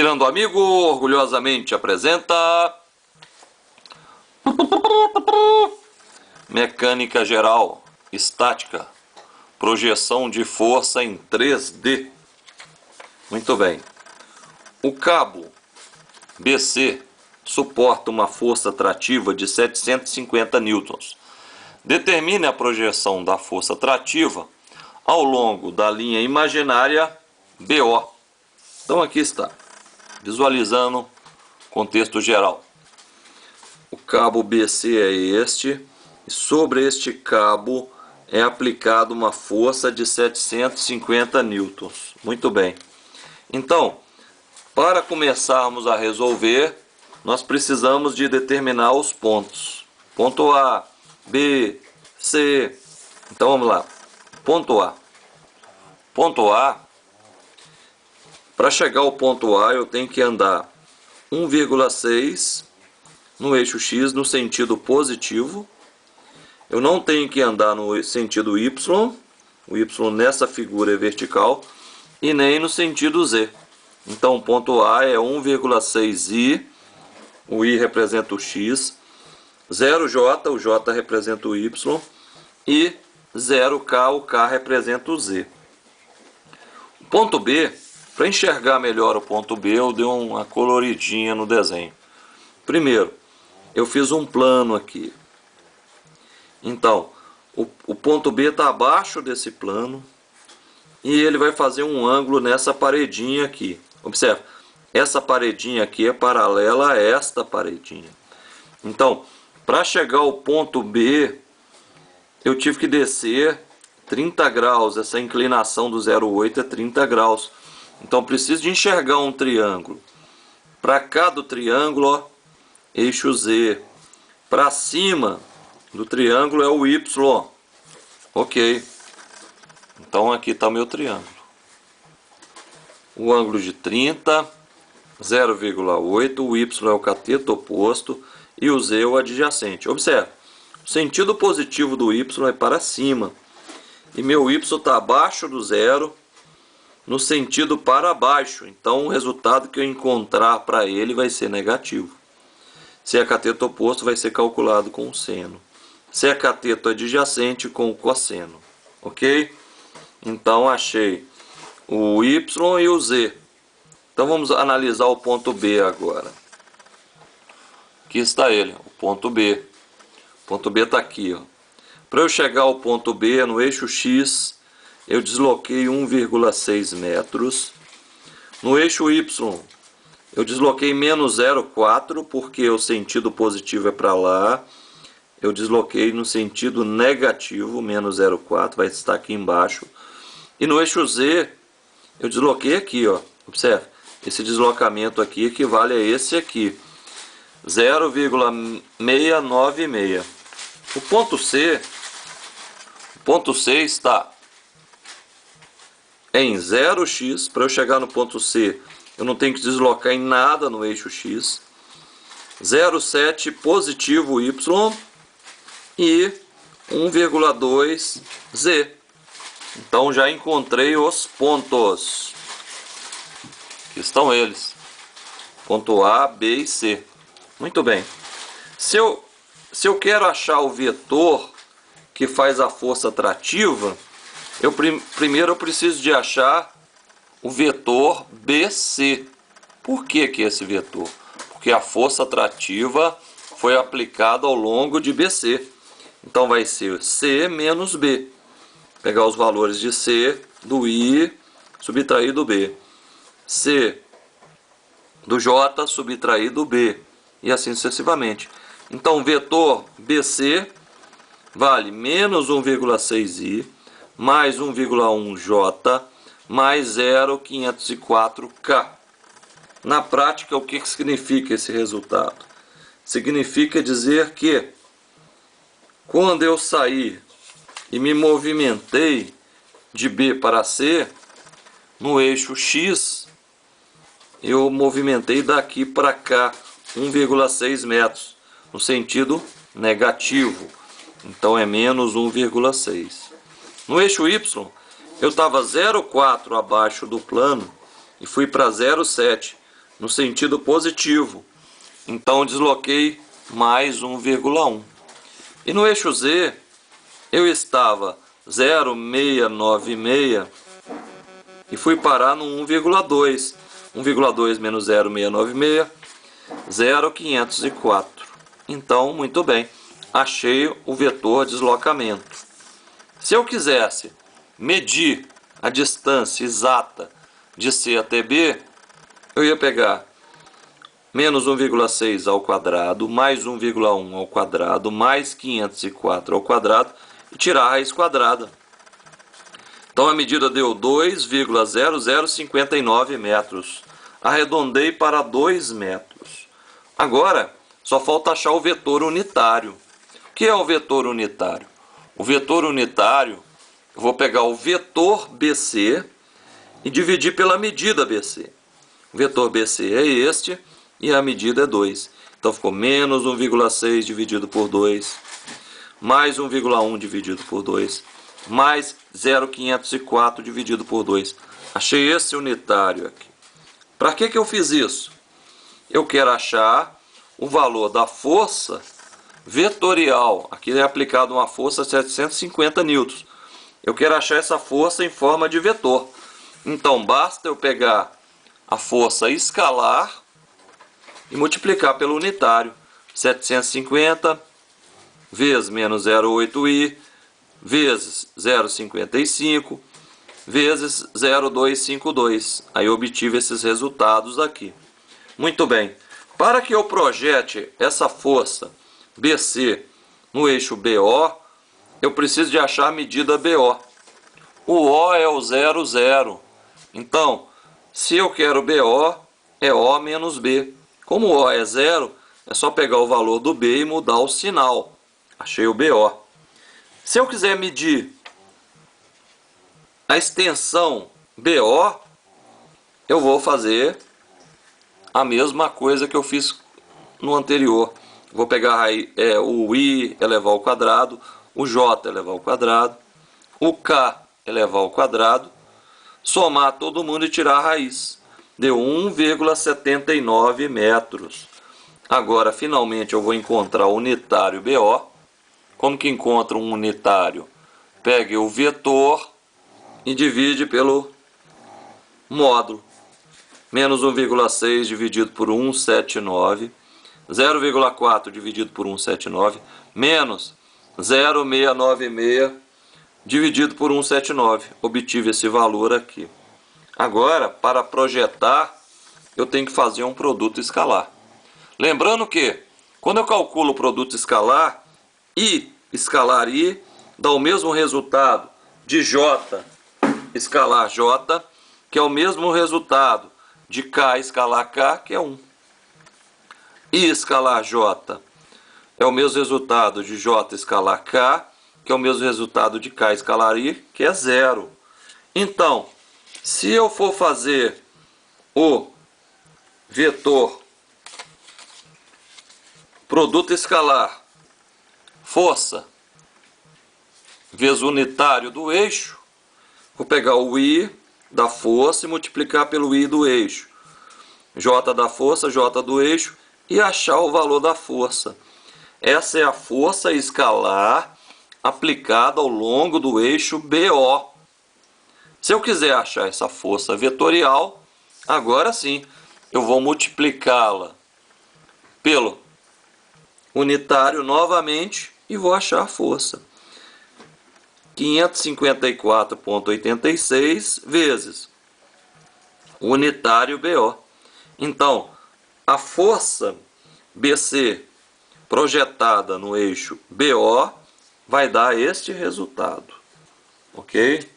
Virando Amigo orgulhosamente apresenta Mecânica Geral Estática, projeção de força em 3D. Muito bem. O cabo BC suporta uma força atrativa de 750 newtons. Determine a projeção da força atrativa ao longo da linha imaginária BO. Então aqui está, visualizando contexto geral. O cabo BC é este, e sobre este cabo é aplicada uma força de 750 newtons. Muito bem. Então, para começarmos a resolver, nós precisamos de determinar os pontos. Ponto A, B, C. Então vamos lá. Ponto A. Ponto A. Para chegar ao ponto A, eu tenho que andar 1,6 no eixo X no sentido positivo. Eu não tenho que andar no sentido Y. O Y nessa figura é vertical. E nem no sentido Z. Então o ponto A é 1,6i. O I representa o X. 0J, o J representa o Y. E 0K, o K representa o Z. O ponto B, para enxergar melhor o ponto B, eu dei uma coloridinha no desenho. Primeiro, eu fiz um plano aqui. Então, o ponto B está abaixo desse plano. E ele vai fazer um ângulo nessa paredinha aqui. Observe, essa paredinha aqui é paralela a esta paredinha. Então, para chegar ao ponto B, eu tive que descer 30 graus. Essa inclinação do 0,8 é 30 graus. Então, preciso de enxergar um triângulo. Para cá do triângulo, ó, eixo Z. Para cima do triângulo é o Y. Ok. Então, aqui está o meu triângulo. O ângulo de 30, 0,8. O Y é o cateto oposto e o Z é o adjacente. Observe. O sentido positivo do Y é para cima. E meu Y está abaixo do zero, no sentido para baixo. Então o resultado que eu encontrar para ele vai ser negativo. Se é cateto oposto, vai ser calculado com o seno. Se é cateto adjacente, com o cosseno. Ok? Então achei o Y e o Z. Então vamos analisar o ponto B agora. Aqui está ele, o ponto B. O ponto B está aqui, ó. Para eu chegar ao ponto B, no eixo X, eu desloquei 1,6 metros. No eixo Y, eu desloquei menos 0,4, porque o sentido positivo é para lá. Eu desloquei no sentido negativo, menos 0,4, vai estar aqui embaixo. E no eixo Z, eu desloquei aqui, ó. Observe, esse deslocamento aqui equivale a esse aqui, 0,696. O ponto C está em 0x. Para eu chegar no ponto C, eu não tenho que deslocar em nada no eixo X. 0,7 positivo Y e 1,2 Z. Então já encontrei os pontos. Aqui estão eles. Ponto A, B e C. Muito bem. Se eu quero achar o vetor que faz a força atrativa, primeiro eu preciso de achar o vetor BC. Por que é esse vetor? Porque a força atrativa foi aplicada ao longo de BC. Então vai ser C menos B. Pegar os valores de C, do I, subtrair do B. C do J, subtrair do B. E assim sucessivamente. Então o vetor BC vale menos 1,6i mais 1,1j mais 0,504k. Na prática, o que significa esse resultado? Significa dizer que quando eu sair e me movimentei de B para C, no eixo X, eu movimentei daqui para cá 1,6 metros, no sentido negativo. Então é menos 1,6. No eixo Y, eu estava 0,4 abaixo do plano e fui para 0,7. no sentido positivo. Então desloquei mais 1,1. E no eixo Z eu estava 0,696 e fui parar no 1,2. 1,2 menos 0,696, 0,504. Então, muito bem, achei o vetor deslocamento. Se eu quisesse medir a distância exata de C até B, eu ia pegar menos 1,6 ao quadrado, mais 1,1 ao quadrado, mais 504 ao quadrado e tirar a raiz quadrada. Então a medida deu 2,0059 metros. Arredondei para 2 metros. Agora, só falta achar o vetor unitário. O que é o vetor unitário? O vetor unitário, eu vou pegar o vetor BC e dividir pela medida BC. O vetor BC é este e a medida é 2. Então ficou menos 1,6 dividido por 2, mais 1,1 dividido por 2, mais 0,504 dividido por 2. Achei esse unitário aqui. Para que eu fiz isso? Eu quero achar o valor da força vetorial. Aqui é aplicado uma força 750 newtons. Eu quero achar essa força em forma de vetor. Então basta eu pegar a força escalar e multiplicar pelo unitário. 750 vezes menos 0,8i vezes 0,55 vezes 0,252. Aí eu obtive esses resultados aqui. Muito bem. Para que eu projete essa força BC no eixo BO, eu preciso de achar a medida BO. O O é o 0, 0. Então, se eu quero BO, é O menos B. Como o O é 0, é só pegar o valor do B e mudar o sinal. Achei o BO. Se eu quiser medir a extensão BO, eu vou fazer a mesma coisa que eu fiz no anterior. Vou pegar o I elevar ao quadrado, o J elevar ao quadrado, o K elevar ao quadrado, somar todo mundo e tirar a raiz. Deu 1,79 metros. Agora, finalmente, eu vou encontrar o unitário BO. Como que encontra um unitário? Pegue o vetor e divide pelo módulo. Menos 1,6 dividido por 179. 0,4 dividido por 179. Menos 0,696 dividido por 179. Obtive esse valor aqui. Agora, para projetar, eu tenho que fazer um produto escalar. Lembrando que, quando eu calculo o produto escalar, I escalar I dá o mesmo resultado de J escalar J, que é o mesmo resultado de K escalar K, que é 1. I escalar J é o mesmo resultado de J escalar K, que é o mesmo resultado de K escalar I, que é 0. Então, se eu for fazer o vetor produto escalar força vezes unitário do eixo, vou pegar o I da força e multiplicar pelo I do eixo. J da força, J do eixo e achar o valor da força. Essa é a força escalar aplicada ao longo do eixo BO. Se eu quiser achar essa força vetorial, agora sim, eu vou multiplicá-la pelo unitário novamente e vou achar a força. 554,86 vezes o unitário BO. Então, a força BC projetada no eixo BO vai dar este resultado. Ok?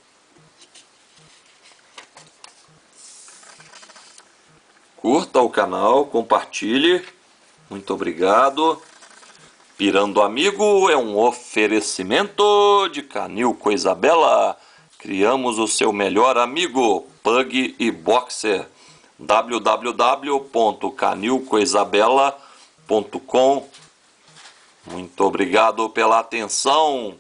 Curta o canal, compartilhe. Muito obrigado. Pirando Amigo é um oferecimento de Canil Coisa Bela. Criamos o seu melhor amigo, Pug e Boxer. www.canilcoisabela.com. Muito obrigado pela atenção.